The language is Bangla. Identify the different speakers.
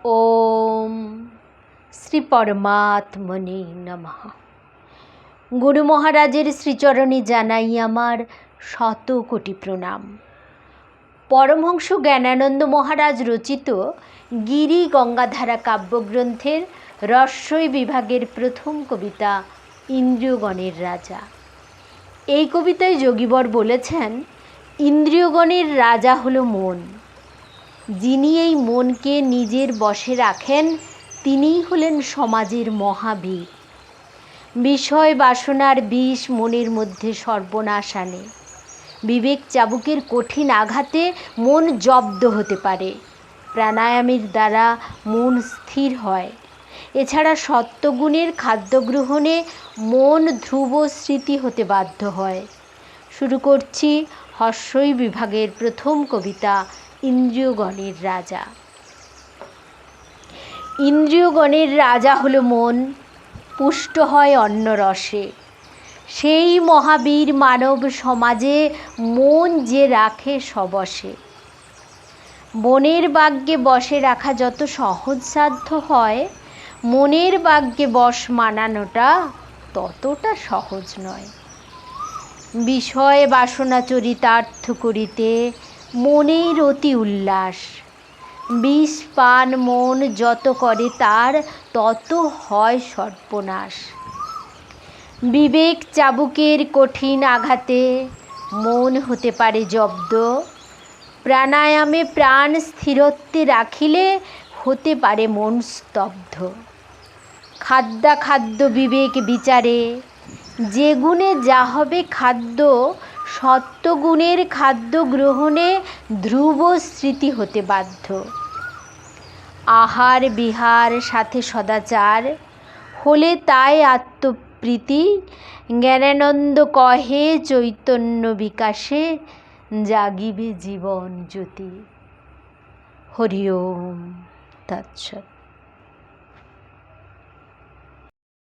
Speaker 1: ওম শ্রী পরমাত্মনে নমঃ। গুরু মহারাজের শ্রীচরণে জানাই আমার শত কোটি প্রণাম। পরমহংস জ্ঞানানন্দ মহারাজ রচিত গিরি গঙ্গাধারা কাব্যগ্রন্থের রস্যই বিভাগের প্রথম কবিতা ইন্দ্রিয়গণের রাজা। এই কবিতায় যোগীবর বলেছেন, ইন্দ্রিয়গণের রাজা হলো মন। যিনি এই মনকে নিজের বশে রাখেন তিনিই হলেন সমাজের মহাবীর। বিষয় বাসনার বিষ মনের মধ্যে সর্বনাশ আনে। বিবেক চাবুকের কঠিন আঘাতে মন জব্দ হতে পারে। প্রাণায়ামের দ্বারা মন স্থির হয়। এছাড়া সত্ত্বগুণের খাদ্য গ্রহণে মন ধ্রুব স্মৃতি হতে বাধ্য হয়। শুরু করছি রস্যই বিভাগের প্রথম কবিতা ইন্দ্রিয়গণের রাজা। ইন্দ্রিয়গণের রাজা হলো মন, পুষ্ট হয় অন্ন রসে। সেই মহাবীর মানব সমাজে মন যে রাখে সবশে। মনের বাক্যে বশে রাখা যত সহজসাধ্য হয়, মনের বাক্যে বশ মানানোটা ততটা সহজ নয়। বিষয় বাসনা চরিতার্থ করিতে মনের অতি উল্লাস। বিষ পান মন যত করে তার তত হয় সর্বনাশ। বিবেক চাবুকের কঠিন আঘাতে মন হতে পারে জব্দ। প্রাণায়ামে প্রাণ স্থিরত্বে রাখিলে হতে পারে মন স্তব্ধ। খাদ্যাখাদ্য বিবেক বিচারে যে গুণে যা হবে খাদ্য, সত্ত্বগুণের খাদ্য গ্রহণে ধ্রুব স্মৃতি হতে বাধ্য। আহার বিহার সাথে সদাচার হলে তাই আত্মপ্রীতি। জ্ঞানানন্দ কহে চৈতন্য বিকাশে জাগিবে জীবন জ্যোতি। হরি ওম তৎসৎ।